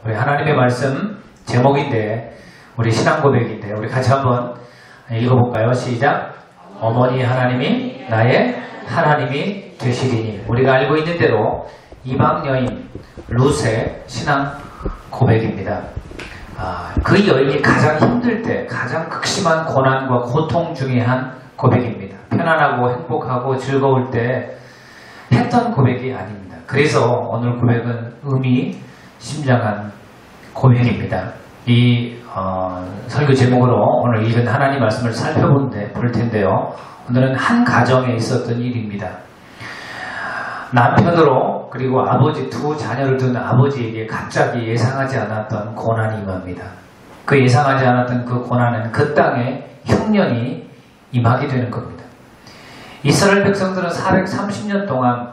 우리 하나님의 말씀 제목인데 우리 신앙 고백인데 우리 같이 한번 읽어볼까요? 시작. 어머니 하나님이 나의 하나님이 되시리니. 우리가 알고 있는 대로 이방 여인 룻의 신앙 고백입니다. 그 여인이 가장 힘들 때 가장 극심한 고난과 고통 중에 한 고백입니다. 편안하고 행복하고 즐거울 때 했던 고백이 아닙니다. 그래서 오늘 고백은 의미심장한 고백입니다. 이 설교 제목으로 오늘 읽은 하나님 말씀을 볼 텐데요. 오늘은 한 가정에 있었던 일입니다. 남편으로 그리고 아버지 두 자녀를 둔 아버지에게 갑자기 예상하지 않았던 고난이 임합니다. 그 예상하지 않았던 그 고난은 그 땅에 흉년이 임하게 되는 겁니다. 이스라엘 백성들은 430년 동안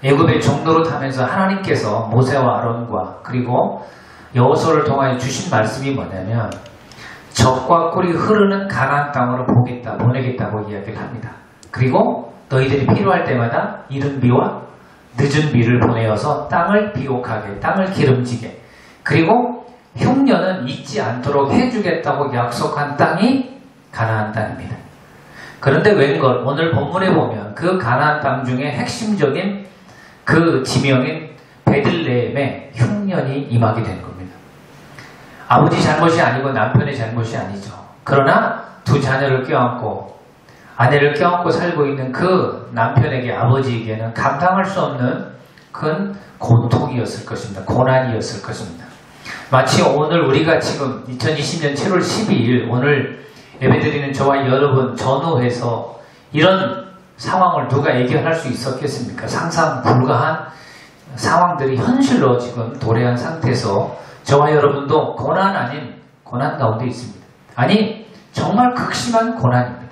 애굽의 종로로 타면서 하나님께서 모세와 아론과 그리고 여호수아를 통하여 주신 말씀이 뭐냐면 젖과 꿀이 흐르는 가나안 땅으로 보내겠다고 이야기를 합니다. 그리고 너희들이 필요할 때마다 이른 비와 늦은 비를 보내어서 땅을 비옥하게, 땅을 기름지게, 그리고 흉년은 잊지 않도록 해주겠다고 약속한 땅이 가나안 땅입니다. 그런데 웬걸 오늘 본문에 보면 그 가나안 땅 중에 핵심적인 그 지명인 베들레헴에 흉년이 임하게 된 겁니다. 아버지 잘못이 아니고 남편의 잘못이 아니죠. 그러나 두 자녀를 껴안고 아내를 껴안고 살고 있는 그 남편에게 아버지에게는 감당할 수 없는 큰 고통이었을 것입니다. 고난이었을 것입니다. 마치 오늘 우리가 지금 2020년 7월 12일 오늘 예배드리는 저와 여러분 전후해서 이런 상황을 누가 예견할 수 있었겠습니까? 상상 불가한 상황들이 현실로 지금 도래한 상태에서 저와 여러분도 고난 아닌 고난 가운데 있습니다. 아니 정말 극심한 고난입니다.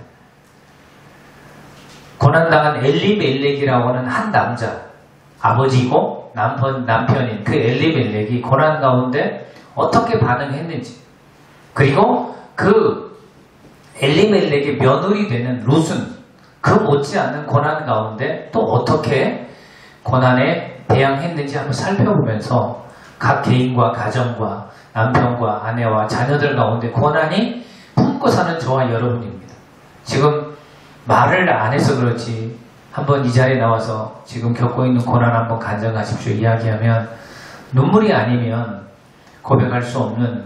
고난당한 엘리멜렉이라고 하는 한 남자, 아버지이고 남편인 그 엘리멜렉이 고난 가운데 어떻게 반응했는지, 그리고 그 엘리멜렉의 며느리 되는 룻은 그 못지않은 고난 가운데 또 어떻게 고난에 대항했는지 한번 살펴보면서 각 개인과 가정과 남편과 아내와 자녀들 가운데 고난이 품고 사는 저와 여러분입니다. 지금 말을 안 해서 그렇지 한번 이 자리에 나와서 지금 겪고 있는 고난 한번 간증하십시오. 이야기하면 눈물이 아니면 고백할 수 없는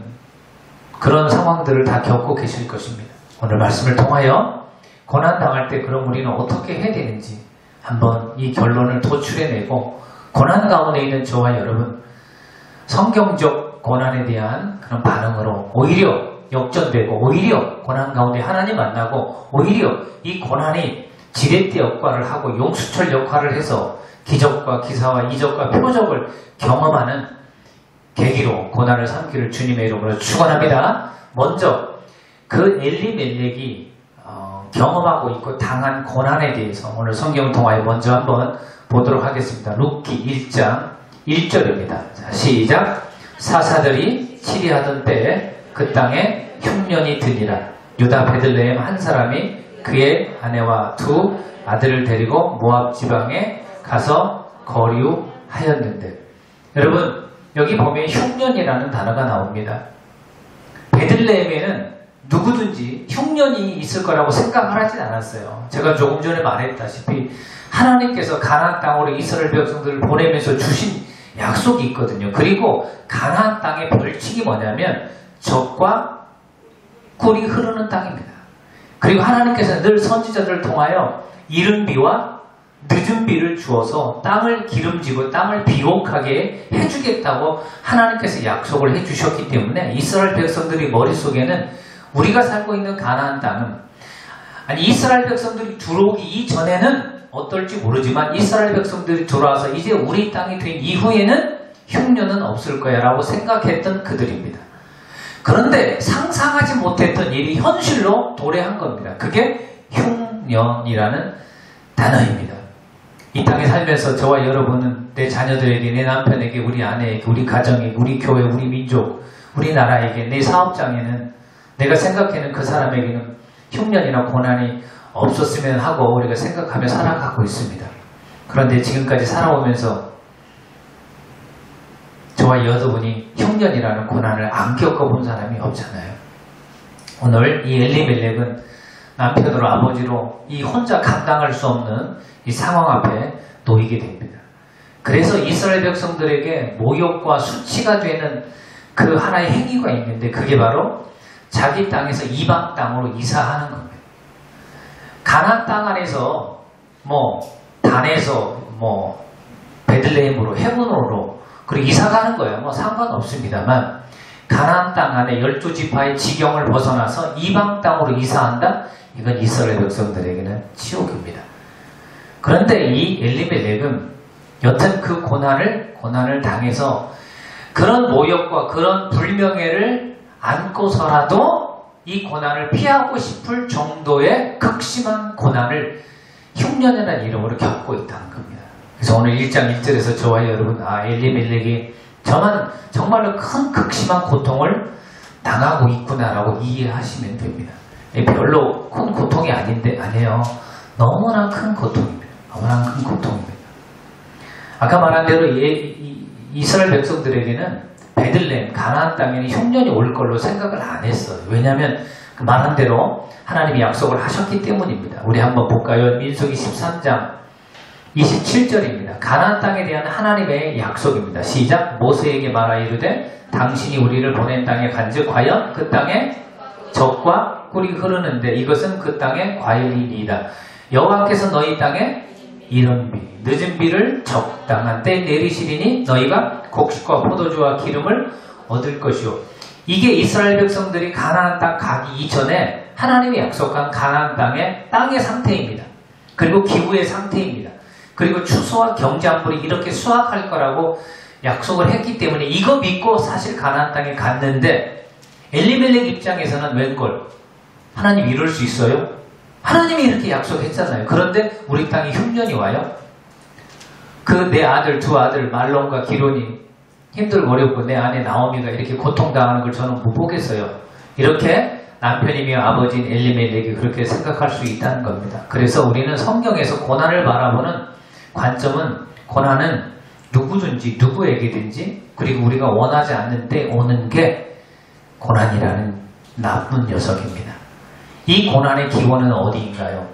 그런 상황들을 다 겪고 계실 것입니다. 오늘 말씀을 통하여 고난당할 때 그럼 우리는 어떻게 해야 되는지 한번 이 결론을 도출해내고 고난 가운데 있는 저와 여러분 성경적 고난에 대한 그런 반응으로 오히려 역전되고 오히려 고난 가운데 하나님 만나고 오히려 이 고난이 지렛대 역할을 하고 용수철 역할을 해서 기적과 기사와 이적과 표적을 경험하는 계기로 고난을 삼기를 주님의 이름으로 축원합니다. 먼저 그 엘리멜렉이 경험하고 있고 당한 고난에 대해서 오늘 성경을 통하여 먼저 한번 보도록 하겠습니다. 룻기 1장 1절입니다. 자, 시작. 사사들이 치리하던 때에 그 땅에 흉년이 드니라. 유다 베들레헴 한 사람이 그의 아내와 두 아들을 데리고 모압 지방에 가서 거류하였는데, 여러분 여기 보면 흉년이라는 단어가 나옵니다. 베들레헴에는 누구든지 흉년이 있을 거라고 생각을 하진 않았어요. 제가 조금 전에 말했다시피 하나님께서 가나안 땅으로 이스라엘 백성들을 보내면서 주신 약속이 있거든요. 그리고 가나안 땅의 벌칙이 뭐냐면 젖과 꿀이 흐르는 땅입니다. 그리고 하나님께서 늘 선지자들을 통하여 이른 비와 늦은 비를 주어서 땅을 기름지고 땅을 비옥하게 해주겠다고 하나님께서 약속을 해주셨기 때문에 이스라엘 백성들이 머릿속에는 우리가 살고 있는 가나안 땅은, 아니 이스라엘 백성들이 들어오기 이전에는 어떨지 모르지만 이스라엘 백성들이 들어와서 이제 우리 땅이 된 이후에는 흉년은 없을 거야 라고 생각했던 그들입니다. 그런데 상상하지 못했던 일이 현실로 도래한 겁니다. 그게 흉년이라는 단어입니다. 이 땅에 살면서 저와 여러분은 내 자녀들에게, 내 남편에게, 우리 아내에게, 우리 가정에게, 우리 교회, 우리 민족, 우리 나라에게, 내 사업장에는, 내가 생각하는 그 사람에게는 흉년이나 고난이 없었으면 하고 우리가 생각하며 살아가고 있습니다. 그런데 지금까지 살아오면서 저와 저와 여러분이 흉년이라는 고난을 안 겪어본 사람이 없잖아요. 오늘 이 엘리멜렉은 남편으로 아버지로 이 혼자 감당할 수 없는 이 상황 앞에 놓이게 됩니다. 그래서 이스라엘 백성들에게 모욕과 수치가 되는 그 하나의 행위가 있는데 그게 바로 자기 땅에서 이방 땅으로 이사하는 겁니다. 가나안 땅 안에서 단에서 베들레헴으로 헤브론으로 그리고 이사가는 거예요. 상관없습니다만 가나안 땅 안에 12지파의 지경을 벗어나서 이방 땅으로 이사한다? 이건 이스라엘 백성들에게는 지옥입니다. 그런데 이 엘리멜렉은 여튼 그 고난을 당해서 그런 모욕과 그런 불명예를 안고서라도 이 고난을 피하고 싶을 정도의 극심한 고난을 흉년이라는 이름으로 겪고 있다는 겁니다. 그래서 오늘 1장 1절에서 저와 여러분 엘리멜렉이 정말로 큰 극심한 고통을 당하고 있구나라고 이해하시면 됩니다. 별로 큰 고통이 아니에요. 너무나 큰 고통입니다. 너무나 큰 고통입니다. 아까 말한 대로 이스라엘 백성들에게는 베들레헴, 가나안 땅에는 흉년이 올 걸로 생각을 안 했어요. 왜냐하면 그 말한 대로 하나님이 약속을 하셨기 때문입니다. 우리 한번 볼까요? 민수기 13장 27절입니다. 가나안 땅에 대한 하나님의 약속입니다. 시작. 모세에게 말하 이르되 당신이 우리를 보낸 땅에 간즉 과연 그 땅에 젖과 꿀이 흐르는데 이것은 그 땅의 과일이니이다. 여호와께서 너희 땅에 이른 비, 늦은 비를 적당한 때에 내리시리니 너희가 곡식과 포도주와 기름을 얻을 것이요. 이게 이스라엘 백성들이 가나안 땅 가기 이전에 하나님이 약속한 가나안 땅의 상태입니다. 그리고 기후의 상태입니다. 그리고 추수와 경작물이 이렇게 수확할 거라고 약속을 했기 때문에 이거 믿고 사실 가나안 땅에 갔는데 엘리멜렉 입장에서는 웬걸 하나님 이럴 수 있어요? 하나님이 이렇게 약속했잖아요. 그런데 우리 땅에 흉년이 와요? 그 내 아들 두 아들 말론과 기론이 힘들고 어렵고 내 아내 나오미가 이렇게 고통당하는 걸 저는 못 보겠어요. 이렇게 남편이며 아버지인 엘리멜렉이 그렇게 생각할 수 있다는 겁니다. 그래서 우리는 성경에서 고난을 바라보는 관점은 고난은 누구든지 누구에게든지 그리고 우리가 원하지 않는 때 오는 게 고난이라는 나쁜 녀석입니다. 이 고난의 기원은 어디인가요?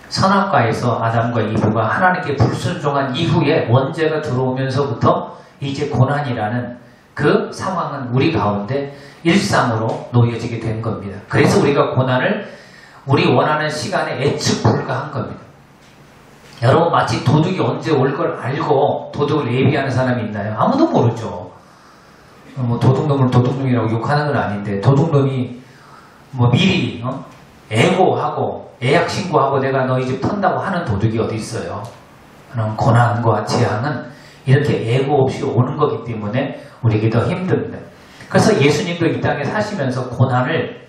선악과에서 아담과 이브가 하나님께 불순종한 이후에 원죄가 들어오면서부터 이제 고난이라는 그 상황은 우리 가운데 일상으로 놓여지게 된 겁니다. 그래서 우리가 고난을 우리 원하는 시간에 예측 불가한 겁니다. 여러분 마치 도둑이 언제 올 걸 알고 도둑을 예비하는 사람이 있나요? 아무도 모르죠. 도둑놈을 도둑놈이라고 욕하는 건 아닌데 도둑놈이 미리 애고하고 예약 신고하고 내가 너희 집 턴다고 하는 도둑이 어디 있어요? 그런 고난과 재앙은 이렇게 예고 없이 오는 거기 때문에 우리에게 더 힘듭니다. 그래서 예수님도 이 땅에 사시면서 고난을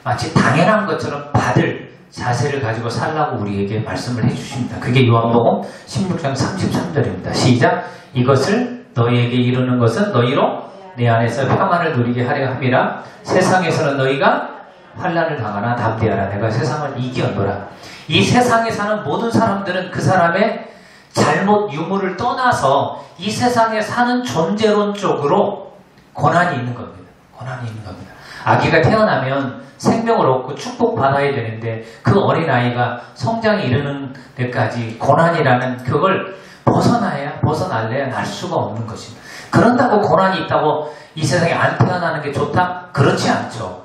마치 당연한 것처럼 받을 자세를 가지고 살라고 우리에게 말씀을 해주십니다. 그게 요한복음 16장 33절입니다. 시작. 이것을 너희에게 이루는 것은 너희로 내 안에서 평안을 누리게 하려 함이라. 세상에서는 너희가 환난을 당하나 담대하라. 내가 세상을 이기었노라. 이 세상에 사는 모든 사람들은 그 사람의 잘못 유무를 떠나서 이 세상에 사는 존재론 쪽으로 고난이 있는 겁니다. 고난이 있는 겁니다. 아기가 태어나면 생명을 얻고 축복받아야 되는데 그 어린아이가 성장에 이르는 데까지 고난이라는 그걸 벗어날래야 날 수가 없는 것입니다. 그런다고 고난이 있다고 이 세상에 안 태어나는 게 좋다? 그렇지 않죠.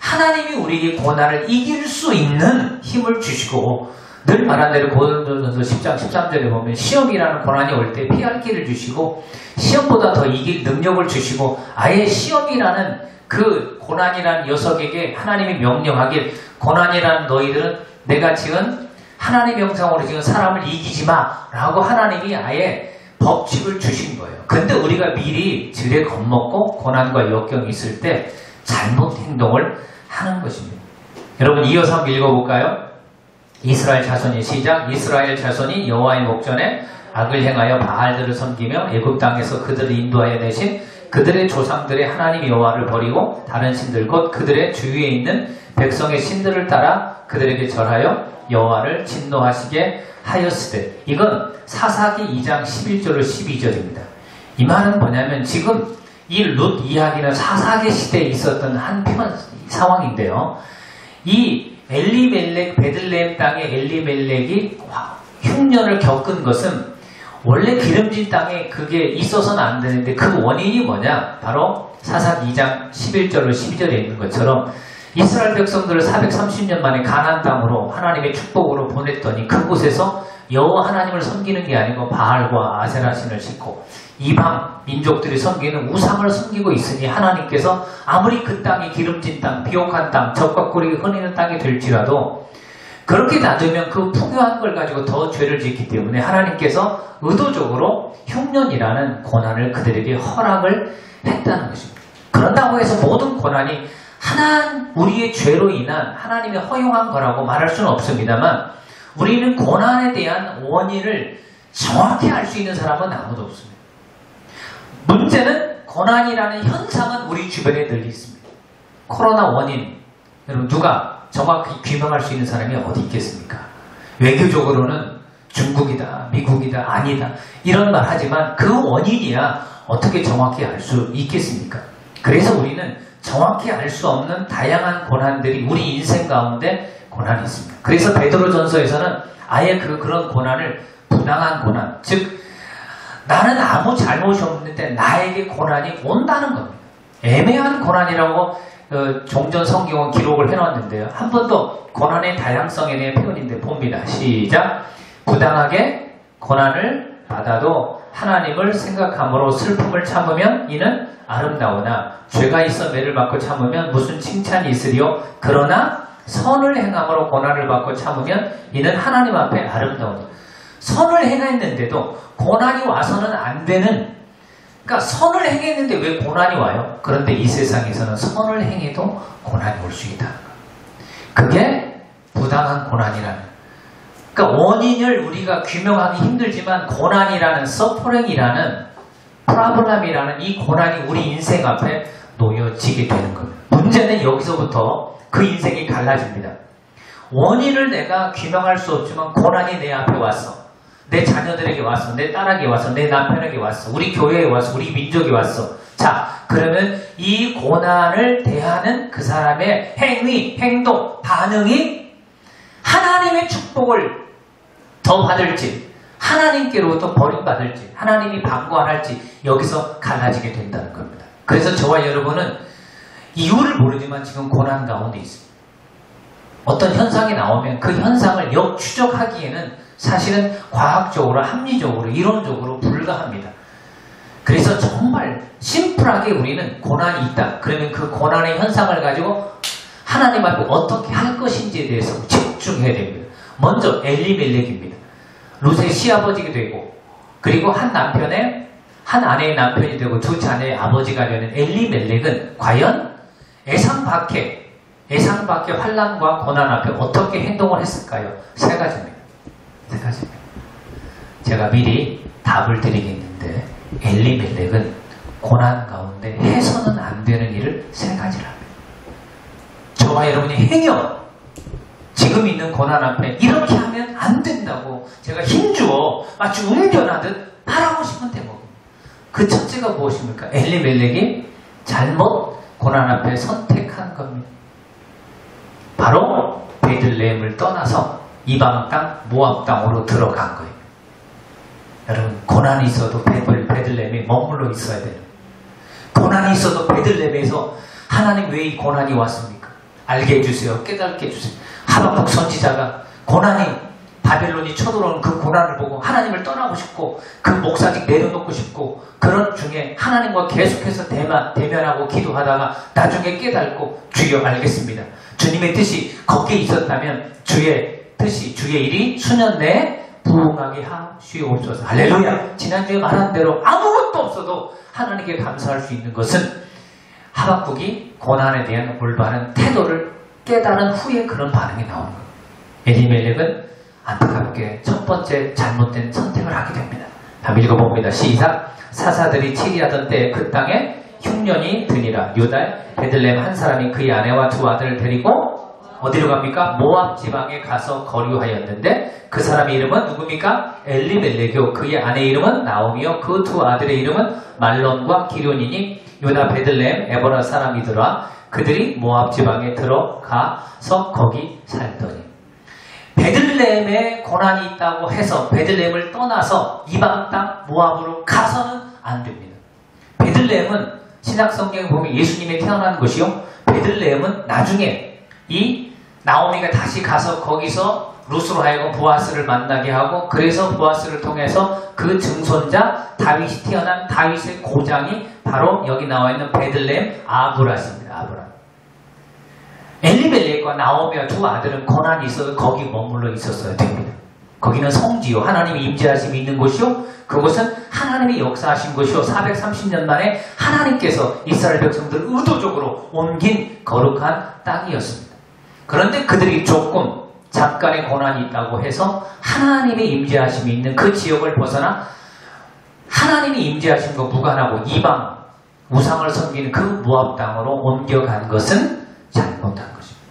하나님이 우리에게 고난을 이길 수 있는 힘을 주시고 늘 말한 대로 고린도전서 10장 13절에 보면 시험이라는 고난이 올 때 피할 길을 주시고 시험보다 더 이길 능력을 주시고 아예 시험이라는 그 고난이라는 녀석에게 하나님이 명령하길 고난이라는 너희들은 내가 지은 하나님의 형상으로 지은 사람을 이기지 마 라고 하나님이 아예 법칙을 주신 거예요. 근데 우리가 미리 지레 겁먹고 고난과 역경이 있을 때 잘못 행동을 하는 것입니다. 여러분 이어서 한번 읽어볼까요? 이스라엘 자손이 시작. 이스라엘 자손이 여호와의 목전에 악을 행하여 바알들을 섬기며 애굽 땅에서 그들을 인도하여 내신 그들의 조상들의 하나님 여호와를 버리고 다른 신들 곧 그들의 주위에 있는 백성의 신들을 따라 그들에게 절하여 여호와를 진노하시게 하였으되. 이건 사사기 2장 11절로 12절입니다. 이 말은 뭐냐면 지금 이 룻 이야기는 사사기 시대에 있었던 한편 상황인데요. 이 엘리멜렉, 베들레헴 땅의 엘리멜렉이 흉년을 겪은 것은 원래 기름진 땅에 그게 있어서는 안 되는데 그 원인이 뭐냐? 바로 사사기 2장 11절로 12절에 있는 것처럼 이스라엘 백성들을 430년 만에 가나안 땅으로 하나님의 축복으로 보냈더니 그곳에서 여호와 하나님을 섬기는 게 아니고 바알과 아세라 신을 싣고 이방 민족들이 섬기는 우상을 섬기고 있으니 하나님께서 아무리 그 땅이 기름진 땅, 비옥한 땅, 적과 꿀이 흐르는 땅이 될지라도 그렇게 놔두면 그 풍요한 걸 가지고 더 죄를 짓기 때문에 하나님께서 의도적으로 흉년이라는 고난을 그들에게 허락을 했다는 것입니다. 그런다고 해서 모든 고난이 우리의 죄로 인한 하나님의 허용한 거라고 말할 수는 없습니다만 우리는 고난에 대한 원인을 정확히 알 수 있는 사람은 아무도 없습니다. 문제는 고난이라는 현상은 우리 주변에 늘 있습니다. 코로나 원인, 여러분 누가 정확히 규명할 수 있는 사람이 어디 있겠습니까? 외교적으로는 중국이다, 미국이다, 아니다 이런 말 하지만 그 원인이야 어떻게 정확히 알 수 있겠습니까? 그래서 우리는 정확히 알 수 없는 다양한 고난들이 우리 인생 가운데 고난이 있습니다. 그래서 베드로전서에서는 아예 그런 고난을 부당한 고난, 즉 나는 아무 잘못이 없는데 나에게 고난이 온다는 겁니다. 애매한 고난이라고 종전 성경은 기록을 해놨는데요. 한 번 더 고난의 다양성에 대한 표현인데 봅니다. 시작. 부당하게 고난을 받아도 하나님을 생각함으로 슬픔을 참으면 이는 아름다우나 죄가 있어 매를 받고 참으면 무슨 칭찬이 있으리요. 그러나 선을 행함으로 고난을 받고 참으면 이는 하나님 앞에 아름다우니. 선을 행했는데도 고난이 와서는 안 되는, 그러니까 선을 행했는데 왜 고난이 와요? 그런데 이 세상에서는 선을 행해도 고난이 올 수 있다. 그게 부당한 고난이라는, 그러니까 원인을 우리가 규명하기 힘들지만 고난이라는 서퍼링이라는 프라블럼이라는 이 고난이 우리 인생 앞에 놓여지게 되는 겁니다. 문제는 여기서부터 그 인생이 갈라집니다. 원인을 내가 규명할 수 없지만 고난이 내 앞에 왔어. 내 자녀들에게 왔어. 내 딸에게 왔어. 내 남편에게 왔어. 우리 교회에 왔어. 우리 민족에 왔어. 자, 그러면 이 고난을 대하는 그 사람의 행위, 행동, 반응이 하나님의 축복을 더 받을지 하나님께로부터 버림받을지 하나님이 방관할지 여기서 갈라지게 된다는 겁니다. 그래서 저와 여러분은 이유를 모르지만 지금 고난 가운데 있습니다. 어떤 현상이 나오면 그 현상을 역추적하기에는 사실은 과학적으로, 합리적으로, 이론적으로 불가합니다. 그래서 정말 심플하게 우리는 고난이 있다. 그러면 그 고난의 현상을 가지고 하나님 앞에 어떻게 할 것인지에 대해서 집중해야 됩니다. 먼저 엘리멜렉입니다. 룻의 시아버지가 되고 그리고 한 아내의 남편이 되고 두 자녀의 아버지가 되는 엘리멜렉은 과연 애상박해 환난과 고난 앞에 어떻게 행동을 했을까요? 세 가지입니다. 제가 미리 답을 드리겠는데 엘리멜렉은 고난 가운데 해서는 안 되는 일을 세 가지를 합니다. 저와 여러분이 행여 지금 있는 고난 앞에 이렇게 하면 안 된다고 제가 힘주어 마치 웅변하듯 말하고 싶은 대목입니다. 그 첫째가 무엇입니까? 엘리멜렉이 잘못 고난 앞에 선택한 겁니다. 바로 베들레헴을 떠나서 이방 땅 모압 땅으로 들어간 거예요. 여러분 고난이 있어도 베들레헴에 머물러 있어야 돼요. 고난이 있어도 베들레헴에서 하나님 왜 이 고난이 왔습니까? 알게 해주세요. 깨닫게 해주세요. 하박국 선지자가 고난이 바벨론이 쳐들어오는 그 고난을 보고 하나님을 떠나고 싶고 그 목사직 내려놓고 싶고 그런 중에 하나님과 계속해서 대면하고 기도하다가 나중에 깨닫고 주여 알겠습니다. 주님의 뜻이 거기에 있었다면 주의 뜻이 주의 일이 수년 내에 부응하게 하시옵소서. 할렐루야. 지난주에 말한 대로 아무것도 없어도 하나님께 감사할 수 있는 것은 하박국이 고난에 대한 올바른 태도를 깨달은 후에 그런 반응이 나오는 거예요. 엘리멜렉은 안타깝게 첫 번째 잘못된 선택을 하게 됩니다. 한번 읽어봅니다. 시작. 사사들이 치리하던 때에 그 땅에 흉년이 드니라. 유다의 베들레헴 한 사람이 그의 아내와 두 아들을 데리고 어디로 갑니까? 모압 지방에 가서 거류하였는데 그 사람의 이름은 누굽니까? 엘리멜렉이요. 그의 아내 이름은 나오미요. 그 두 아들의 이름은 말론과 기련이니 유다 베들레헴 에버라 사람이더라. 그들이 모압 지방에 들어가서 거기 살더니. 베들레헴에 고난이 있다고 해서 베들레헴을 떠나서 이방 땅 모압으로 가서는 안 됩니다. 베들레헴은 신약 성경에 보면 예수님이 태어난 곳이요. 베들레헴은 나중에 이 나오미가 다시 가서 거기서 루스로 하여금 보아스를 만나게 하고 그래서 보아스를 통해서 그 증손자 다윗이 태어난 다윗의 고장이 바로 여기 나와 있는 베들레헴 아브라스입니다. 아브라. 엘리멜렉과 나오미와 두 아들은 고난이 있어서 거기 머물러 있었어야 됩니다. 거기는 성지요. 하나님의 임재하심이 있는 곳이요. 그곳은 하나님의 역사하신 곳이요. 430년 만에 하나님께서 이스라엘 백성들을 의도적으로 옮긴 거룩한 땅이었습니다. 그런데 그들이 조금 잠깐의 고난이 있다고 해서 하나님의 임재하심이 있는 그 지역을 벗어나 하나님이 임재하심과 무관하고 이방 우상을 섬기는 그 모압 땅으로 옮겨간 것은 잘못한 것입니다.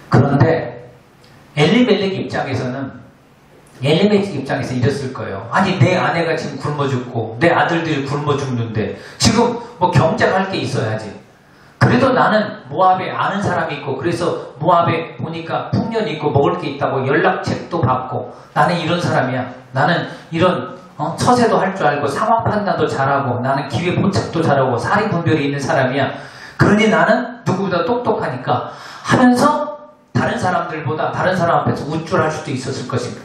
그런데 엘리멜렉 입장에서는 이랬을 거예요. 아니 내 아내가 지금 굶어 죽고 내 아들들이 굶어 죽는데 지금 뭐 경쟁할 게 있어야지. 그래도 나는 모압에 아는 사람이 있고 그래서 모압에 보니까 풍년이 있고 먹을 게 있다고 연락책도 받고 나는 이런 사람이야. 나는 이런 처세도 할 줄 알고 상황 판단도 잘하고 나는 기회 포착도 잘하고 사리 분별이 있는 사람이야. 그러니 나는 누구보다 똑똑하니까 하면서 다른 사람들보다 다른 사람 앞에서 우쭐할 수도 있었을 것입니다.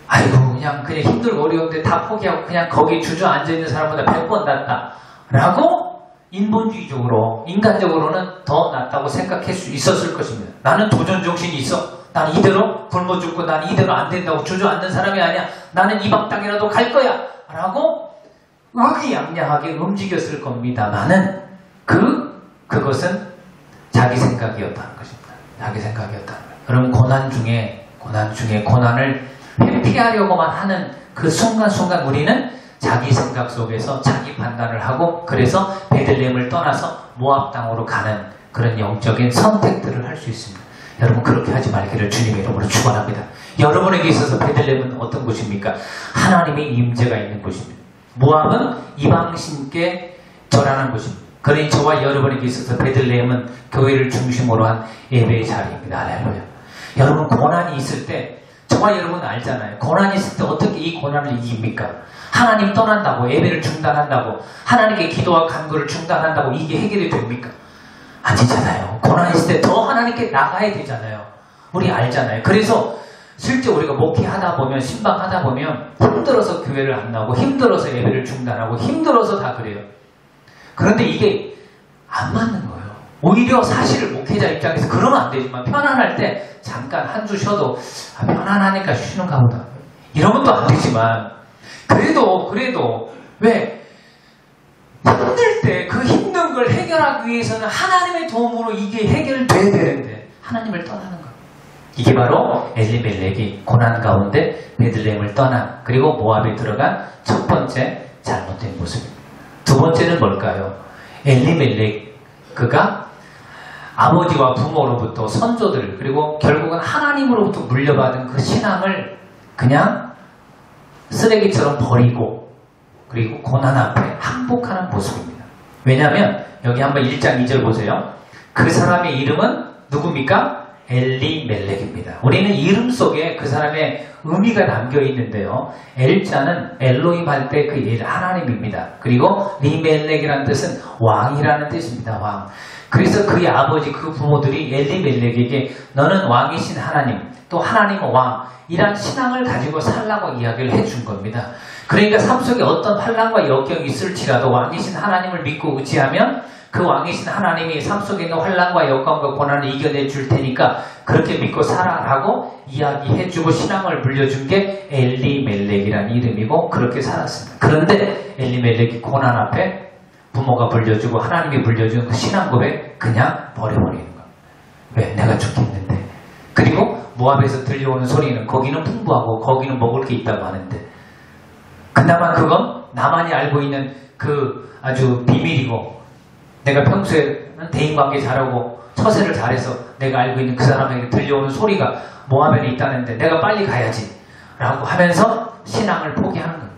아이고 그냥 힘들고 어려운데 다 포기하고 그냥 거기 주저앉아 있는 사람보다 100번 낫다 라고 인본주의적으로 인간적으로는 더 낫다고 생각할 수 있었을 것입니다. 나는 도전정신이 있어. 난 이대로 굶어 죽고 난 이대로 안 된다고 주저앉는 사람이 아니야. 나는 이방 땅이라도 갈 거야 라고 의기양양하게 움직였을 겁니다만은 그것은 자기 생각이었다는 것입니다. 자기 생각이었다는 거예요. 여러분 고난 중에 고난을 회피하려고만 하는 그 순간순간 우리는 자기 생각 속에서 자기 판단을 하고 그래서 베들레헴을 떠나서 모압 땅으로 가는 그런 영적인 선택들을 할 수 있습니다. 여러분 그렇게 하지 말기를 주님의 이름으로 축원합니다. 여러분에게 있어서 베들레헴은 어떤 곳입니까? 하나님의 임재가 있는 곳입니다. 모압은 이방신께 절하는 곳입니다. 그러니 저와 여러분에게 있어서 베들레헴은 교회를 중심으로 한 예배의 자리입니다. 할렐루야. 여러분 고난이 있을 때 저와 여러분은 알잖아요. 고난이 있을 때 어떻게 이 고난을 이깁니까? 하나님 떠난다고 예배를 중단한다고 하나님께 기도와 간구를 중단한다고 이게 해결이 됩니까? 아니잖아요. 고난이 있을 때 더 하나님께 나가야 되잖아요. 우리 알잖아요. 그래서 실제 우리가 목회하다 보면 신방하다 보면 힘들어서 교회를 안 나오고 힘들어서 예배를 중단하고 힘들어서 다 그래요. 그런데 이게 안 맞는 거예요. 오히려 사실을 목회자 입장에서 그러면 안 되지만 편안할 때 잠깐 한 주 쉬어도 편안하니까 쉬는가 보다 이러면 또 안 되지만 그래도 왜 힘들 때 그 힘든 걸 해결하기 위해서는 하나님의 도움으로 이게 해결돼야 되는데 하나님을 떠나는 거예요. 이게 바로 엘리멜렉이 고난 가운데 베들레헴을 떠난 그리고 모압에 들어간 첫 번째 잘못된 모습입니다. 두 번째는 뭘까요? 엘리멜렉 그가 아버지와 부모로부터 선조들 그리고 결국은 하나님으로부터 물려받은 그 신앙을 그냥 쓰레기처럼 버리고 그리고 고난 앞에 항복하는 모습입니다. 왜냐하면 여기 한번 1장 2절 보세요. 그 사람의 이름은 누굽니까? 엘리멜렉입니다. 우리는 이름 속에 그 사람의 의미가 담겨 있는데요. 엘자는 엘로힘 할 때 그 엘 하나님입니다. 그리고 리멜렉이라는 뜻은 왕이라는 뜻입니다. 왕. 그래서 그의 아버지 그 부모들이 엘리멜렉에게 너는 왕이신 하나님 또 하나님은 왕이란 신앙을 가지고 살라고 이야기를 해준 겁니다. 그러니까 삶 속에 어떤 환난과 역경이 있을지라도 왕이신 하나님을 믿고 의지하면 그 왕이신 하나님이 삶 속에 있는 환난과 역경과 고난을 이겨내 줄 테니까 그렇게 믿고 살아라고 이야기해주고 신앙을 물려준 게 엘리멜렉이라는 이름이고 그렇게 살았습니다. 그런데 엘리멜렉이 고난 앞에 부모가 물려주고 하나님이 물려준 그 신앙 고백 그냥 버려버리는 거예요. 왜? 내가 죽겠는데. 그리고 모압에서 들려오는 소리는 거기는 풍부하고 거기는 먹을 게 있다고 하는데 그나마 그건 나만이 알고 있는 그 아주 비밀이고 내가 평소에는 대인관계 잘하고 처세를 잘해서 내가 알고 있는 그 사람에게 들려오는 소리가 모하멜에 있다는데 내가 빨리 가야지 라고 하면서 신앙을 포기하는 겁니다.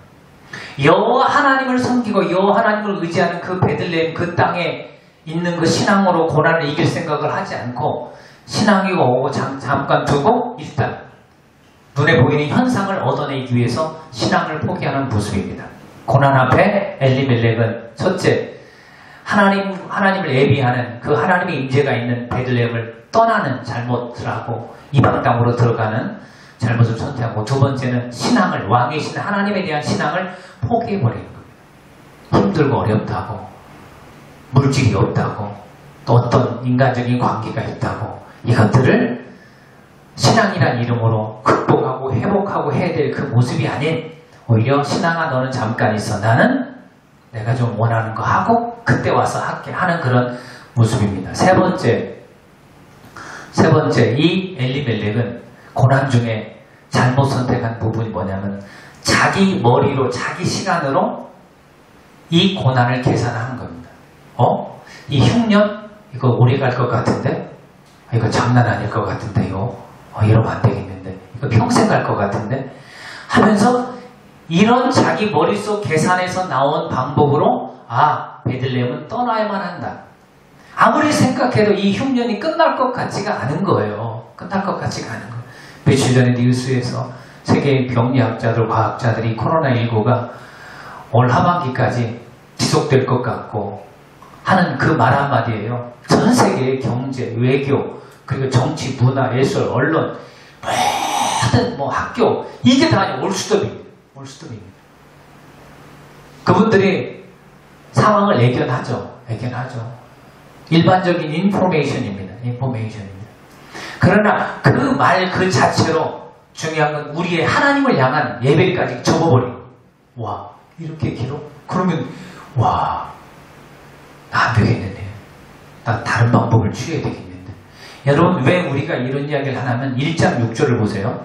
여호와 하나님을 섬기고 여호와 하나님을 의지하는 그 베들레헴 그 땅에 있는 그 신앙으로 고난을 이길 생각을 하지 않고 신앙이 오고 잠깐 두고 일단 눈에 보이는 현상을 얻어내기 위해서 신앙을 포기하는 모습입니다. 고난 앞에 엘리멜렉은 첫째, 하나님을 예비하는 그 하나님의 임재가 있는 베들레헴을 떠나는 잘못을 하고 이방 땅으로 들어가는 잘못을 선택하고, 두 번째는 신앙을, 왕이신 하나님에 대한 신앙을 포기해버리는 겁니다. 힘들고 어렵다고, 물질이 없다고, 또 어떤 인간적인 관계가 있다고, 이것들을 신앙이란 이름으로 극복하고 회복하고 해야 될 그 모습이 아닌, 오히려 신앙아 너는 잠깐 있어, 나는 내가 좀 원하는 거 하고 그때 와서 할게 하는 그런 모습입니다. 세 번째, 이 엘리멜렉은 고난 중에 잘못 선택한 부분이 뭐냐면 자기 머리로, 자기 시간으로 이 고난을 계산하는 겁니다. 이 흉년? 이거 오래 갈 것 같은데? 이거 장난 아닐 것 같은데, 이거? 이러면 안 되겠는데? 이거 평생 갈 것 같은데? 하면서 이런 자기 머릿속 계산에서 나온 방법으로 베들레헴은 떠나야만 한다. 아무리 생각해도 이 흉년이 끝날 것 같지가 않은 거예요. 끝날 것 같지가 않은 거예요. 며칠 전에 뉴스에서 세계 병리학자들, 과학자들이 코로나19가 올 하반기까지 지속될 것 같고 하는 그 말 한마디예요. 전 세계의 경제, 외교, 그리고 정치, 문화, 예술, 언론, 모든 학교, 이게 다 올스톱입니다. 올스톱입니다. 그분들이 상황을 예견하죠. 일반적인 인포메이션입니다. 그러나 그 말 그 자체로 중요한 건 우리의 하나님을 향한 예배까지 접어버리고, 와, 이렇게 길어? 그러면, 와, 나 안 되겠는데. 나 다른 방법을 취해야 되겠는데. 여러분, 왜 우리가 이런 이야기를 하냐면 1장 6절을 보세요.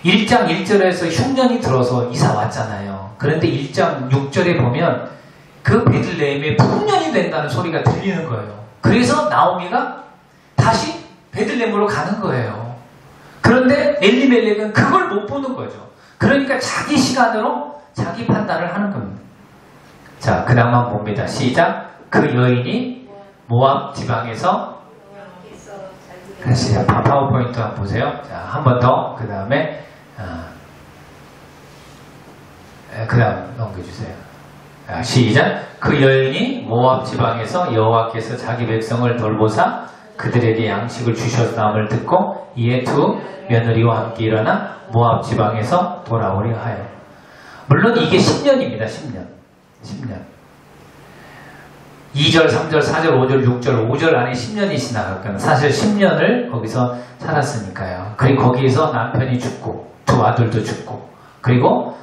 1장 1절에서 흉년이 들어서 이사 왔잖아요. 그런데 1장 6절에 보면 그 베들레헴에 풍년이 된다는 소리가 들리는 거예요. 그래서 나오미가 다시 베들레헴으로 가는 거예요. 그런데 엘리멜렉은 그걸 못 보는 거죠. 그러니까 자기 시간으로 자기 판단을 하는 겁니다. 자, 그 다음만 봅니다. 시작. 그 여인이 모압 지방에서, 시작. 파워포인트 한번 보세요. 자, 한 번 더. 그 다음에 그 다음 넘겨주세요. 시작. 그 여인이 모압 지방에서 여호와께서 자기 백성을 돌보사 그들에게 양식을 주셨다함을 듣고 이에 두 며느리와 함께 일어나 모압 지방에서 돌아오려 하여. 물론 이게 10년입니다. 10년. 2절, 3절, 4절, 5절, 6절, 5절 안에 10년이 지나갔거든요. 사실 10년을 거기서 살았으니까요. 그리고 거기에서 남편이 죽고 두 아들도 죽고 그리고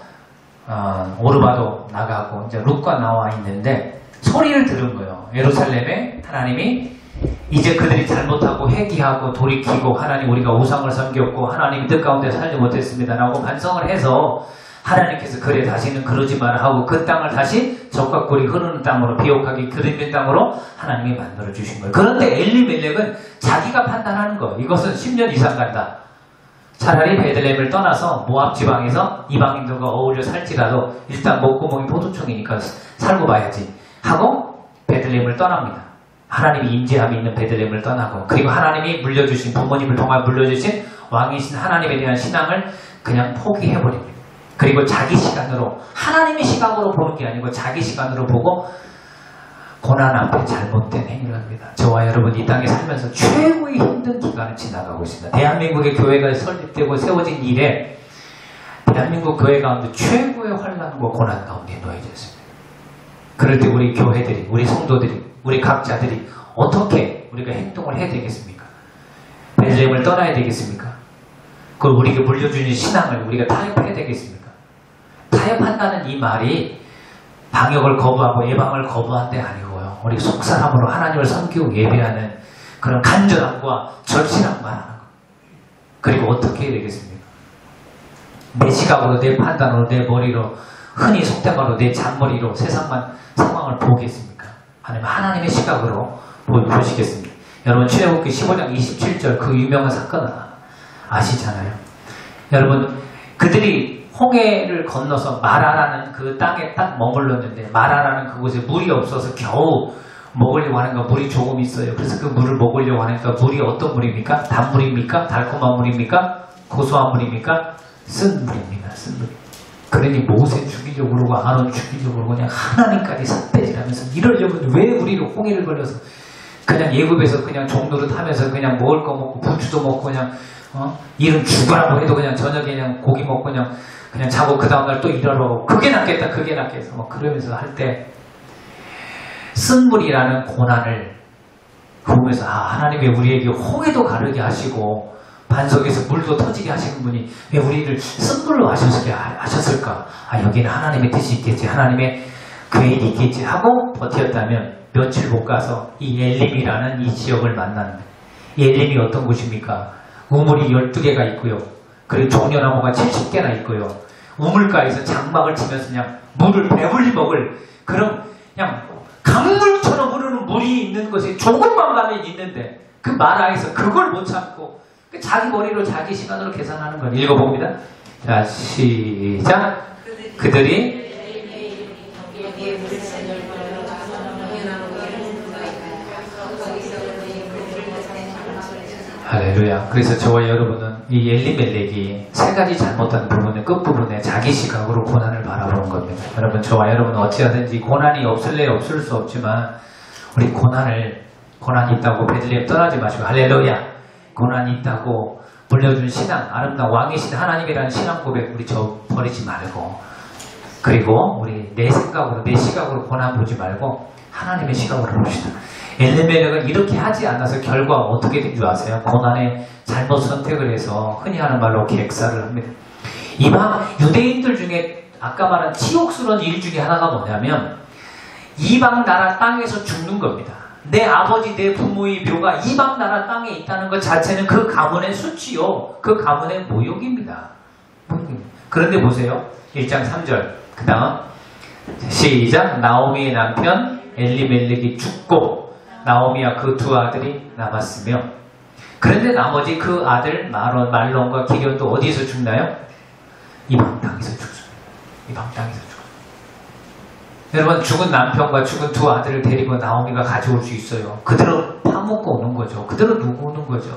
오르바도 나가고 이제 룻과 나와 있는데 소리를 들은 거예요. 예루살렘에 하나님이 이제 그들이 잘못하고 회개하고 돌이키고 하나님 우리가 우상을 섬겼고 하나님 뜻 가운데 살지 못했습니다 라고 반성을 해서 하나님께서 그래 다시는 그러지 마라 하고 그 땅을 다시 적과 꿀이 흐르는 땅으로 비옥하게 그릇된 땅으로 하나님이 만들어 주신 거예요. 그런데 엘리멜렉은 자기가 판단하는 거 이것은 10년 이상 간다. 차라리 베들레헴을 떠나서 모압 지방에서 이방인들과 어울려 살지라도 일단 목구멍이 포도청이니까 살고 봐야지 하고 베들레헴을 떠납니다. 하나님이 임재함이 있는 베들레헴을 떠나고 그리고 하나님이 물려주신 부모님을 통해 물려주신 왕이신 하나님에 대한 신앙을 그냥 포기해버립니다. 그리고 자기 시간으로 하나님의 시각으로 보는 게 아니고 자기 시간으로 보고 고난 앞에 잘못된 행위를 합니다. 저와 여러분 이 땅에 살면서 최고의 힘든 기간을 지나가고 있습니다. 대한민국의 교회가 설립되고 세워진 이래 대한민국 교회 가운데 최고의 환난과 고난 가운데 놓여져 있습니다. 그럴 때 우리 교회들이, 우리 성도들이, 우리 각자들이 어떻게 우리가 행동을 해야 되겠습니까? 베들레헴을 떠나야 되겠습니까? 그걸 우리에게 물려주는 신앙을 우리가 타협해야 되겠습니까? 타협한다는 이 말이 방역을 거부하고 예방을 거부한 데 아니고요. 우리 속사람으로 하나님을 섬기고 예배하는 그런 간절함과 절실함 말하는 것. 그리고 어떻게 해야 되겠습니까? 내 시각으로, 내 판단으로, 내 머리로, 흔히 속된 말로 내 잔머리로 상황을 보겠습니까? 아니면 하나님의 시각으로 보시겠습니까? 여러분 출애굽기 15장 27절 그 유명한 사건 아시잖아요. 여러분 그들이 홍해를 건너서 마라라는 그 땅에 딱 머물렀는데 마라라는 그곳에 물이 없어서 겨우 먹으려고 하는가 물이 조금 있어요. 그래서 그 물을 먹으려고 하니까 물이 어떤 물입니까? 단물입니까? 달콤한 물입니까? 고소한 물입니까? 쓴 물입니다. 쓴 물. 그러니 모세 죽이려고 그러고 아론 죽이려고 그러고 그냥 하나님까지 삿대질하면서 이러려면 왜 우리를 홍해를 걸려서 그냥 예굽에서 그냥 종노릇 하면서 그냥 먹을 거 먹고 부추도 먹고 그냥 일은 죽으라고 해도 그냥 저녁에 그냥 고기 먹고 그냥 자고 그 다음날 또 일하러 가고 그게 낫겠다 그게 낫겠어 막 그러면서 할 때 쓴물이라는 고난을 보면서 하나님이 우리에게 홍해도 가르게 하시고 반석에서 물도 터지게 하시는 분이 왜 우리를 쓴물로 하셨을까? 여기는 하나님의 뜻이 있겠지 하나님의 계획이 있겠지 하고 버텼다면 며칠 못 가서 이 엘림이라는 이 지역을 만나는 거예요. 이 엘림이 어떤 곳입니까? 우물이 12개가 있고요. 그리고 종려나무가 70개나 있고요. 우물가에서 장막을 치면서 그냥 물을 배불리 먹을 그런 그냥 강물처럼 흐르는 물이 있는 곳에 조금만 가면 있는데 그 마라에서 그걸 못 참고 자기 머리로 자기 시간으로 계산하는 걸 읽어봅니다. 자 시작. 그들이 할렐루야. 그래서 저와 여러분은 이 엘리멜렉이 세 가지 잘못한 부분의 끝부분에 자기 시각으로 고난을 바라보는 겁니다. 여러분 저와 여러분은 어찌하든지 고난이 없을래 없을 수 없지만 우리 고난이 있다고 베들레헴 떠나지 마시고 할렐루야. 고난이 있다고 불려준 신앙 아름다운 왕이신 하나님이라는 신앙 고백 우리 버리지 말고 그리고 우리 내 생각으로 내 시각으로 고난 보지 말고 하나님의 시각으로 봅시다. 엘리멜렉은 이렇게 하지 않아서 결과가 어떻게 된 줄 아세요? 고난에 잘못 선택을 해서 흔히 하는 말로 객사를 합니다. 이방 유대인들 중에 아까 말한 치욕스러운 일 중에 하나가 뭐냐면 이방 나라 땅에서 죽는 겁니다. 내 아버지 내 부모의 묘가 이방 나라 땅에 있다는 것 자체는 그 가문의 수치요. 그 가문의 모욕입니다. 그런데 보세요. 1장 3절 그 다음 시작. 나오미의 남편 엘리멜렉이 죽고 나오미와 그 두 아들이 남았으며 그런데 나머지 그 아들 말론과 기련도 어디서 죽나요? 이방 땅에서 죽습니다. 이방 땅에서 죽습니다. 여러분 죽은 남편과 죽은 두 아들을 데리고 나오미가 가져올 수 있어요. 그대로 파묻고 오는 거죠. 그대로 누고 오는 거죠.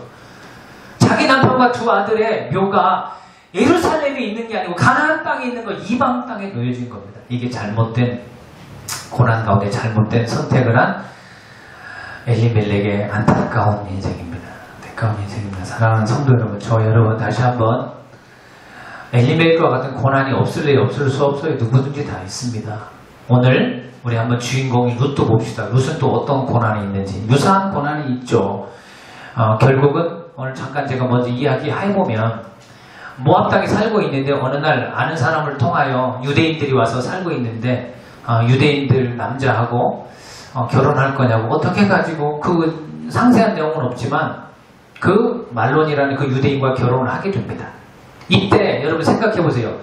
자기 남편과 두 아들의 묘가 예루살렘에 있는 게 아니고 가나안 땅에 있는 거 이방 땅에 놓여진 겁니다. 이게 잘못된 고난 가운데 잘못된 선택을 한 엘리멜렉의 안타까운 인생입니다. 안타까운 인생입니다. 사랑하는 성도 여러분, 저 여러분 다시 한번 엘리멜렉과 같은 고난이 없을래 없을 수 없어요. 누구든지 다 있습니다. 오늘 우리 한번 주인공인 룻도 봅시다. 룻은 또 어떤 고난이 있는지. 유사한 고난이 있죠. 결국은 오늘 잠깐 제가 먼저 이야기해보면 모압 땅에 살고 있는데 어느 날 아는 사람을 통하여 유대인들이 와서 살고 있는데 유대인들 남자하고 결혼할 거냐고 어떻게 해가지고 그 상세한 내용은 없지만 그 말론이라는 그 유대인과 결혼을 하게 됩니다. 이때 여러분 생각해 보세요.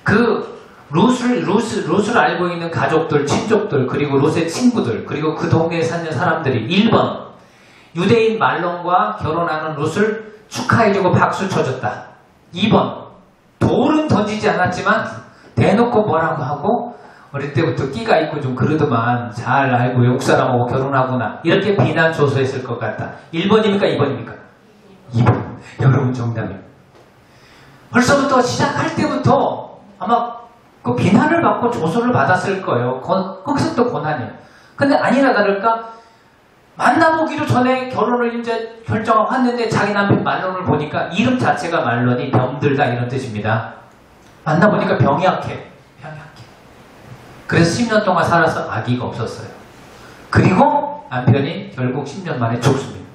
그 룻을 알고 있는 가족들, 친족들, 그리고 룻의 친구들, 그리고 그 동네에 사는 사람들이 1번 유대인 말론과 결혼하는 룻을 축하해주고 박수 쳐줬다. 2번 돌은 던지지 않았지만 대놓고 뭐라고 하고 어릴 때부터 끼가 있고 좀 그러더만 잘 알고 외국 사람하고 결혼하구나 이렇게 비난 조소했을 것 같다. 1번입니까? 2번입니까? 2번. 여러분 정답이에요. 벌써부터 시작할 때부터 아마 그 비난을 받고 조소를 받았을 거예요. 거기서 또 고난이에요. 근데 아니나 다를까 만나보기도 전에 결혼을 이제 결정하고 왔는데 자기 남편 말론을 보니까 이름 자체가 말론이 병들다 이런 뜻입니다. 만나보니까 병이 약해. 그래서 10년 동안 살아서 아기가 없었어요. 그리고 남편이 결국 10년 만에 죽습니다.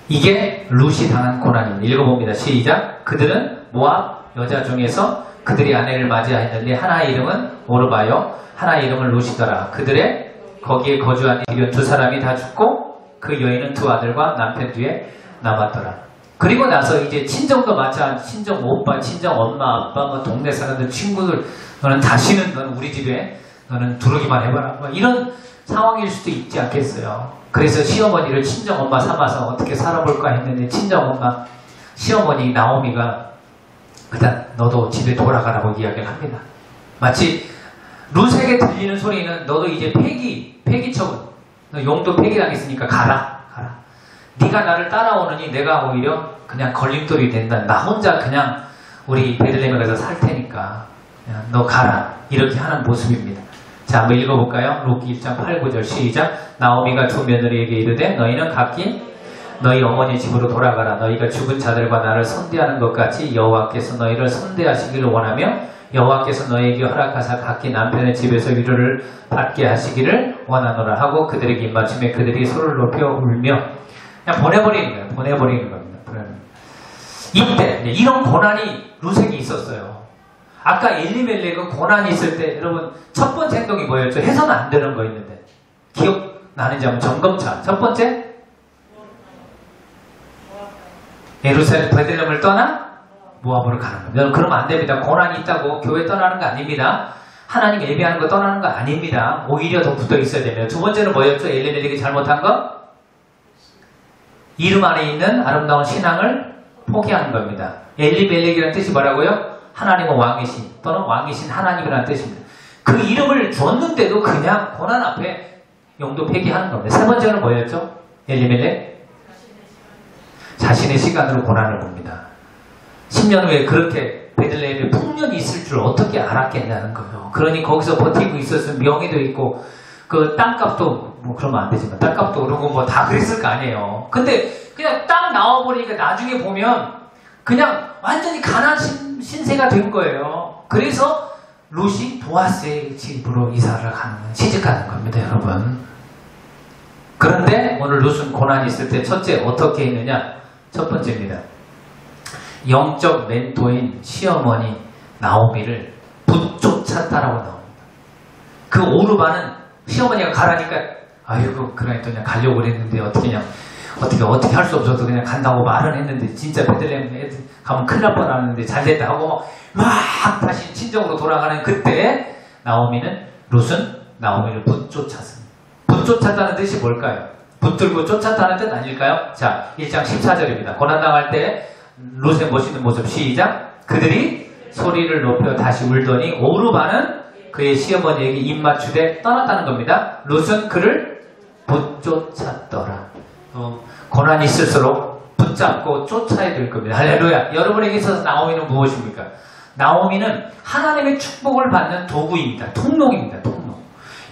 이게 룻이 당한 고난입니다. 읽어봅니다. 시작. 그들은 모압 여자 중에서 그들이 아내를 맞이하였는데 하나의 이름은 오르바요 하나의 이름은 룻이더라. 그들의 거기에 거주한 기련 두 사람이 다 죽고 그 여인은 두 아들과 남편 뒤에 남았더라. 그리고 나서 이제 친정도 마찬가지 친정 오빠, 친정 엄마, 아빠, 뭐 동네 사람들, 친구들 너는 다시는 너는 우리 집에 너는 들어오기만 해봐라. 뭐 이런 상황일 수도 있지 않겠어요. 그래서 시어머니를 친정엄마 삼아서 어떻게 살아볼까 했는데 친정엄마 시어머니 나오미가 일단 너도 집에 돌아가라고 이야기를 합니다. 마치 룻에게 들리는 소리는 너도 이제 폐기 처분, 너 용도 폐기당했으니까 가라. 네가 나를 따라오느니 내가 오히려 그냥 걸림돌이 된다. 나 혼자 그냥 우리 베들레헴에 가서 살 테니까 그냥 너 가라. 이렇게 하는 모습입니다. 자, 한번 읽어볼까요? 룻기 1장 8, 9절 시작. 나오미가 두 며느리에게 이르되 너희는 각기 너희 어머니 집으로 돌아가라. 너희가 죽은 자들과 나를 선대하는 것 같이 여호와께서 너희를 선대하시기를 원하며 여호와께서 너희에게 허락하사 각기 남편의 집에서 위로를 받게 하시기를 원하노라 하고 그들에게 입맞춤에 그들이 소를 높여 울며 그냥 보내버리는 겁니다. 이때 이런 고난이 룻에게 있었어요. 아까 엘리멜렉은 고난이 있을 때 여러분 첫 번째 행동이 뭐였죠? 해서는 안 되는 거 있는데 기억나는지 한번 점검차. 첫 번째 예루살렘 베들레헴을 떠나 모압으로 가는 겁니다. 여러분 그러면 안 됩니다. 고난이 있다고 교회 떠나는 거 아닙니다. 하나님 예배하는 거 떠나는 거 아닙니다. 오히려 더 붙어 있어야 됩니다. 두 번째는 뭐였죠? 엘리멜렉이 잘못한 거? 이름 안에 있는 아름다운 신앙을 포기하는 겁니다. 엘리멜렉이라는 뜻이 뭐라고요? 하나님은 왕이신 또는 왕이신 하나님이라는 뜻입니다. 그 이름을 줬는데도 그냥 고난 앞에 용도 폐기하는 겁니다. 세 번째는 뭐였죠? 엘리멜렉? 자신의 시간으로 고난을 봅니다. 10년 후에 그렇게 베들레헴에 풍년이 있을 줄 어떻게 알았겠냐는 거예요. 그러니 거기서 버티고 있었으면 명예도 있고 그 땅값도 뭐 그러면 안 되지만 땅값도 오르고 뭐 다 그랬을 거 아니에요. 근데 그냥 딱 나와버리니까 나중에 보면 그냥 완전히 가난 신세가 된 거예요. 그래서 룻이 보아스의 집으로 이사를 시집가는 겁니다, 여러분. 그런데 오늘 룻은 고난이 있을 때 첫째 어떻게 했느냐? 첫 번째입니다. 영적 멘토인 시어머니 나오미를 붙쫓아 따라고 나옵니다. 그 오르바는 시어머니가 가라니까 아이고 그러니까 그냥 가려고 그랬는데 어떻게 할 수 없어서 그냥 간다고 말은 했는데 진짜 베들레헴 애들 가면 큰일 날 뻔하는데 잘됐다 하고 막 다시 친정으로 돌아가는 그때 룻은 나오미를 붙쫓았습니다. 붙쫓았다는 뜻이 뭘까요? 붙들고 쫓았다는 뜻 아닐까요? 자, 1장 14절입니다. 고난당할 때 룻의 멋있는 모습 시작. 그들이 소리를 높여 다시 울더니 오르바는 그의 시어머니에게 입맞추되 떠났다는 겁니다. 룻은 그를 붙쫓았더라. 고난이 있을수록 붙잡고 쫓아야 될 겁니다. 할렐루야. 여러분에게 있어서 나오미는 무엇입니까? 나오미는 하나님의 축복을 받는 도구입니다. 통로입니다. 통로.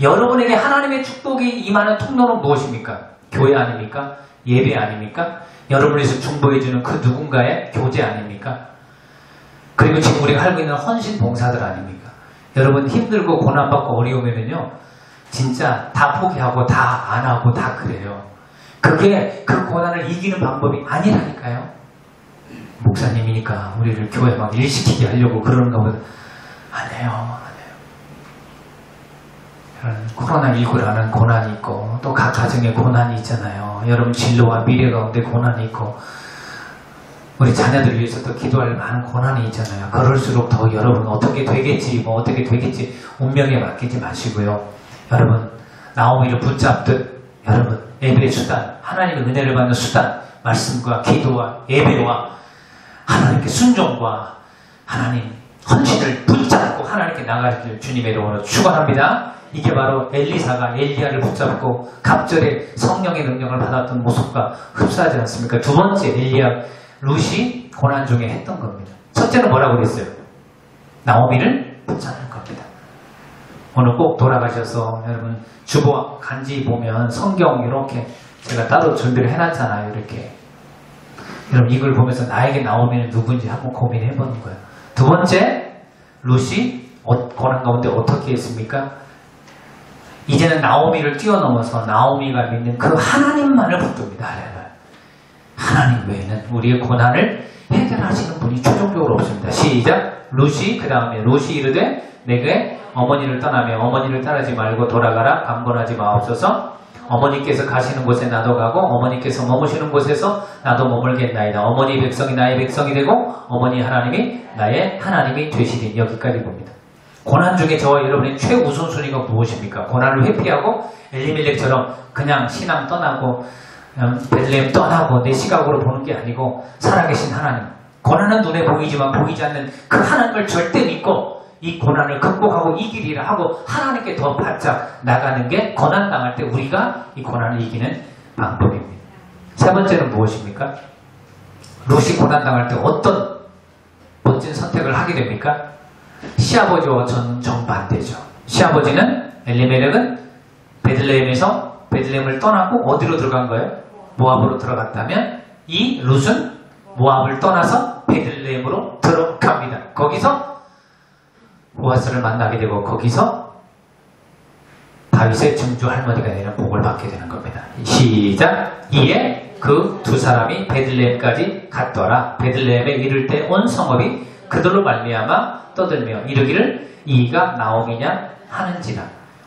여러분에게 하나님의 축복이 임하는 통로는 무엇입니까? 교회 아닙니까? 예배 아닙니까? 여러분에서 중보해주는 그 누군가의 교제 아닙니까? 그리고 지금 우리가 알고 있는 헌신 봉사들 아닙니까? 여러분 힘들고 고난받고 어려우면요 진짜 다 포기하고 다 안 하고 다 그래요. 그게 그 고난을 이기는 방법이 아니라니까요. 목사님이니까 우리를 교회 막 일시키게 하려고 그러는가 보다. 안 해요. 코로나19라는 고난이 있고 또 각 가정에 고난이 있잖아요. 여러분 진로와 미래 가운데 고난이 있고 우리 자녀들 위해서도 기도할 많은 고난이 있잖아요. 그럴수록 더 여러분 어떻게 되겠지 운명에 맡기지 마시고요. 여러분 나오미를 붙잡듯 여러분 예배의 수단, 하나님의 은혜를 받는 수단, 말씀과 기도와 예배와 하나님께 순종과 하나님 헌신을 붙잡고 하나님께 나가길 주님의 이름으로 축원합니다. 이게 바로 엘리사가 엘리야를 붙잡고 갑절에 성령의 능력을 받았던 모습과 흡사하지 않습니까? 두 번째 룻이 고난 중에 했던 겁니다. 첫째는 뭐라고 그랬어요? 나오미를 붙잡는 겁니다. 오늘 꼭 돌아가셔서 여러분 주보 간지 보면 성경 이렇게 제가 따로 준비를 해놨잖아요. 이렇게 여러분 이걸 보면서 나에게 나오미는 누군지 한번 고민해보는 거예요. 두 번째 룻이 고난 가운데 어떻게 했습니까? 이제는 나오미를 뛰어넘어서 나오미가 믿는 그 하나님만을 붙듭니다. 하나님 외에는 우리의 고난을 해결하시는 분이 최종적으로 없습니다. 시작. 그 다음에 룻이 이르되 내게 어머니를 떠나며 어머니를 따르지 말고 돌아가라. 강권하지 마옵소서. 어머니께서 가시는 곳에 나도 가고 어머니께서 머무시는 곳에서 나도 머물겠나이다. 어머니 백성이 나의 백성이 되고 어머니 하나님이 나의 하나님이 되시리니. 여기까지 봅니다. 고난 중에 저와 여러분의 최우선순위가 무엇입니까? 고난을 회피하고 엘리멜렉처럼 그냥 신앙 떠나고 베들레헴 떠나고 내 시각으로 보는 게 아니고 살아계신 하나님, 고난은 눈에 보이지만 보이지 않는 그 하나님을 절대 믿고 이 고난을 극복하고 이기리라 하고 하나님께 더 바짝 나가는 게 고난당할 때 우리가 이 고난을 이기는 방법입니다. 세 번째는 무엇입니까? 롯이 고난당할 때 어떤 멋진 선택을 하게 됩니까? 시아버지와 저는 정반대죠. 시아버지는 엘리멜렉은 베들레헴을 떠나고 어디로 들어간 거예요? 모압으로 들어갔다면 이 롯은 모압을 떠나서 베들레헴으로 들어갑니다. 거기서 보아스를 만나게 되고 거기서 다윗의 증조 할머니가 되는 복을 받게 되는 겁니다. 시작! 이에 그 두 사람이 베들레헴까지 갔더라. 베들레헴에 이를 때 온 성읍이 그들로 말미암아 떠들며 이르기를 이가 나옴이냐 하는지라.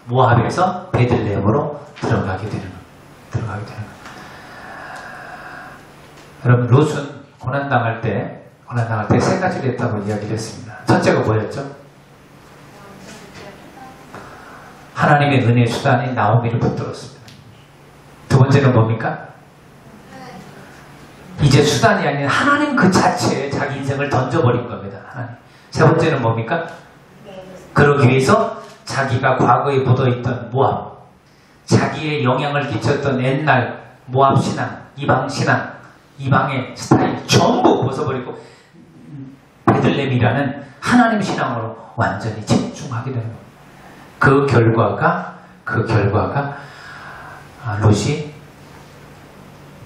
모압에서 베들레헴으로 들어가게 되는 거예요. 여러분, 롯은 고난당할 때 세 가지를 했다고 이야기를 했습니다. 첫째가 뭐였죠? 하나님의 은혜의 수단인 나오미를 붙들었습니다. 두 번째는 뭡니까? 이제 수단이 아닌 하나님 그 자체에 자기 인생을 던져버린 겁니다. 하나님. 세 번째는 뭡니까? 그러기 위해서 자기가 과거에 묻어있던 모압, 자기의 영향을 끼쳤던 옛날 모압 신앙, 이방 신앙, 이방의 스타일 전부 벗어버리고 베들레헴이라는 하나님 신앙으로 완전히 집중하게 되는 겁니다. 그 결과가 롯이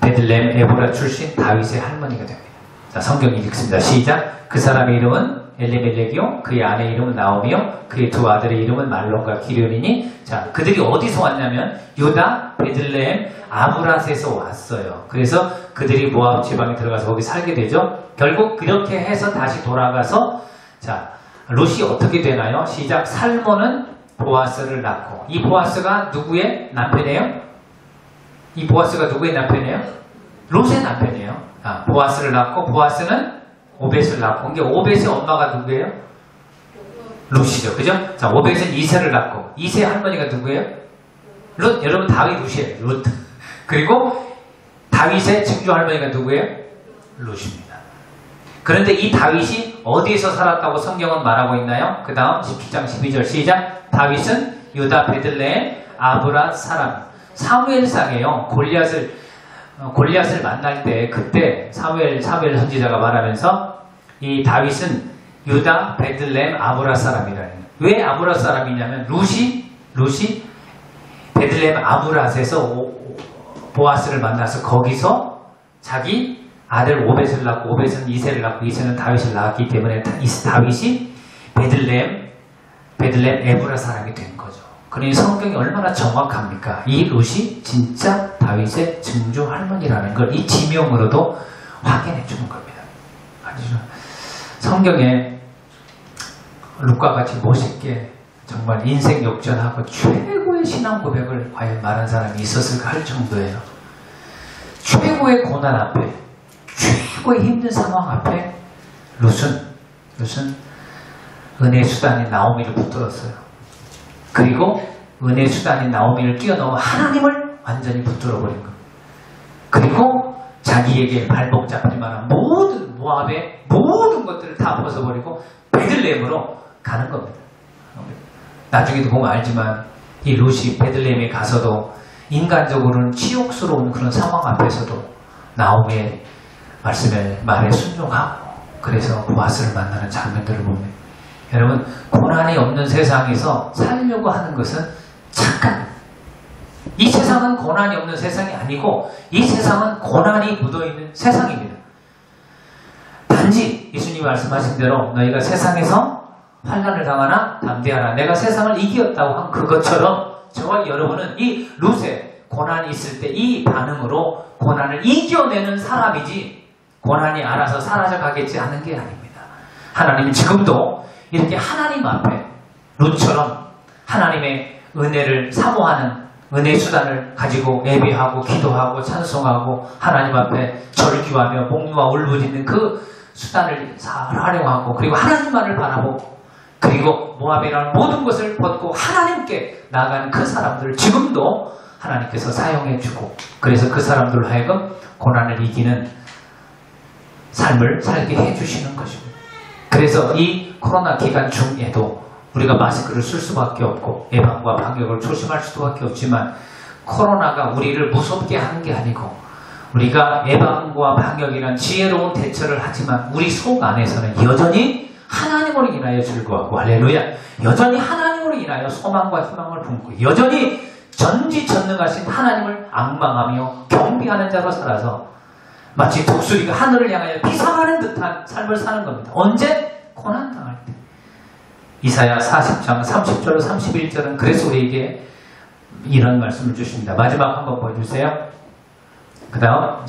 베들레헴 에보라 출신 다윗의 할머니가 됩니다. 자, 성경 읽습니다. 시작. 그 사람의 이름은 엘리멜렉이요, 그의 아내 이름은 나오미요, 그의 두 아들의 이름은 말론과 기련이니. 자, 그들이 어디서 왔냐면 유다 베들레헴 아브라스에서 왔어요. 그래서 그들이 모압 지방에 들어가서 거기 살게 되죠. 결국 그렇게 해서 다시 돌아가서, 자, 롯이 어떻게 되나요? 시작. 살몬은 보아스를 낳고, 이 보아스가 누구의 남편이에요? 이 보아스가 누구의 남편이에요? 롯의 남편이에요. 보아스를 낳고, 보아스는 오벳을 낳고, 이게 오벳의 엄마가 누구예요? 롯이죠. 그죠? 자, 오벳은 이세를 낳고, 이세 할머니가 누구예요? 롯. 여러분, 다윗 롯이에요. 롯. 그리고 다윗의 증조 할머니가 누구예요? 롯입니다. 그런데 이 다윗이 어디에서 살았다고 성경은 말하고 있나요? 그 다음 17장 12절 시작. 다윗은 유다 베들레헴 아브라 사람. 사무엘상에요. 골리앗을 만날 때 그때 사무엘 선지자가 말하면서 이 다윗은 유다 베들레헴 아브라 사람이라는. 왜 아브라 사람이냐면 롯이 베들레헴 아브라스에서 보아스를 만나서 거기서 자기 아들 오벳을 낳고, 오벳은 이세를 낳고, 이세는 다윗을 낳았기 때문에 다윗이 베들레헴 에브라 사람이 된 거죠. 그러니 성경이 얼마나 정확합니까? 이 롯이 진짜 다윗의 증조 할머니라는 걸 이 지명으로도 확인해 주는 겁니다. 아니죠? 성경에 롯과 같이 멋있게 정말 인생 역전하고 최고의 신앙 고백을 과연 말한 사람이 있었을까 할 정도예요. 최고의 고난 앞에, 최고의 힘든 상황 앞에 롯은 은혜의 수단인 나오미를 붙들었어요. 그리고 은혜의 수단인 나오미를 뛰어넘어 하나님을 완전히 붙들어버린 겁니다. 그리고 자기에게 발목 잡힐 만한 모든 모압의 모든 것들을 다 벗어버리고 베들레헴으로 가는 겁니다. 나중에도 보면 알지만 이 롯이 베들레헴에 가서도 인간적으로는 치욕스러운 그런 상황 앞에서도 나오미의 말에 순종하고 그래서 보아스를 만나는 장면들을 보면 여러분, 고난이 없는 세상에서 살려고 하는 것은 착각입니다. 이 세상은 고난이 없는 세상이 아니고 이 세상은 고난이 묻어있는 세상입니다. 단지 예수님이 말씀하신 대로 너희가 세상에서 환난을 당하나 담대하라. 내가 세상을 이겼다고 한 그것처럼 저와 여러분은 이 롯의 고난이 있을 때 이 반응으로 고난을 이겨내는 사람이지 고난이 알아서 사라져가겠지 하는 게 아닙니다. 하나님은 지금도 이렇게 하나님 앞에 롯처럼 하나님의 은혜를 사모하는 은혜의 수단을 가지고 예배하고 기도하고 찬송하고 하나님 앞에 절규하며 목놓아 울부짖는 그 수단을 잘 활용하고 그리고 하나님만을 바라보고 그리고 모압이라는 모든 것을 벗고 하나님께 나아가는 그 사람들을 지금도 하나님께서 사용해주고, 그래서 그 사람들로 하여금 고난을 이기는 삶을 살게 해주시는 것입니다. 그래서 이 코로나 기간 중에도 우리가 마스크를 쓸 수밖에 없고 예방과 방역을 조심할 수밖에 없지만, 코로나가 우리를 무섭게 하는 게 아니고 우리가 예방과 방역이란 지혜로운 대처를 하지만 우리 속 안에서는 여전히 하나님으로 인하여 즐거워하고, 할렐루야, 여전히 하나님으로 인하여 소망과 희망을 품고, 여전히 전지전능하신 하나님을 앙망하며 경배하는 자로 살아서 마치 독수리가 하늘을 향하여 비상하는 듯한 삶을 사는 겁니다. 언제? 고난당할 때. 이사야 40장 30절 31절은 그래서 우리에게 이런 말씀을 주십니다. 마지막 한번 보여주세요. 그 다음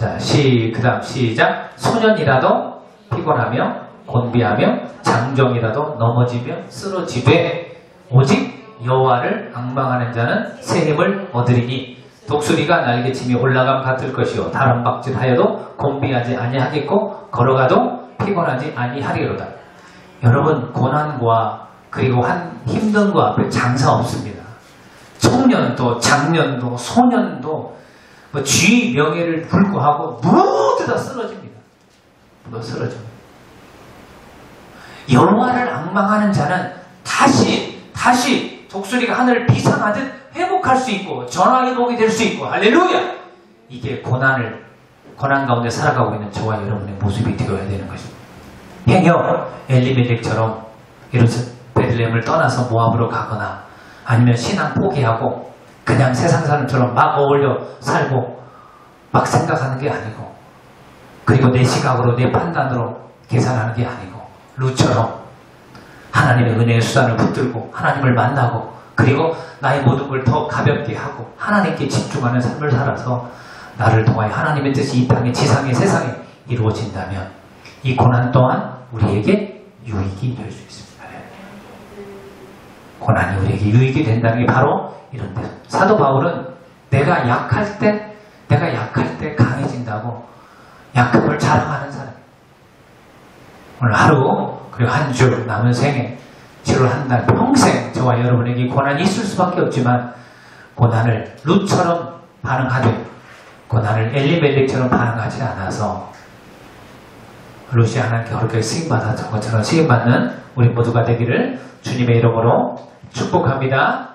시작. 소년이라도 피곤하며 곤비하며 장정이라도 넘어지며 쓰러지되 오직 여호와를 앙망하는 자는 새 힘을 얻으리니 독수리가 날개치며 올라감 같을 것이요 다람박질하여도 곤비하지 아니하겠고 걸어가도 피곤하지 아니하리로다. 여러분, 고난과 그리고 한 힘든 거 앞에 장사 없습니다. 청년도 장년도 소년도 쥐 명예를 불구하고 모두 다 쓰러집니다. 쓰러집니다. 여호와를 앙망하는 자는 다시 독수리가 하늘을 비상하듯 회복할 수 있고 전화위복이 될 수 있고, 할렐루야! 이게 고난 가운데 살아가고 있는 저와 여러분의 모습이 되어야 되는 것입니다. 행여 엘리멜렉처럼 이렇게 베들레헴을 떠나서 모압으로 가거나 아니면 신앙 포기하고 그냥 세상 사람처럼 막 어울려 살고 막 생각하는 게 아니고, 그리고 내 시각으로 내 판단으로 계산하는 게 아니고, 룻처럼 하나님의 은혜의 수단을 붙들고 하나님을 만나고, 그리고 나의 모든 걸 더 가볍게 하고 하나님께 집중하는 삶을 살아서 나를 통하여 하나님의 뜻이 이 땅의 지상의 세상에 이루어진다면 이 고난 또한 우리에게 유익이 될 수 있습니다. 고난이 우리에게 유익이 된다는 게 바로 이런 데서, 사도 바울은 내가 약할 때 강해진다고 약함을 자랑하는 사람. 오늘 하루 그리고 한 주 남은 생에 7월 한 달 평생 저와 여러분에게 고난이 있을 수밖에 없지만, 고난을 룻처럼 반응하되 고난을 엘리멜렉처럼 반응하지 않아서 룻이 하나님께 그렇게 쓰임받았던 것처럼 쓰임받는 우리 모두가 되기를 주님의 이름으로 축복합니다.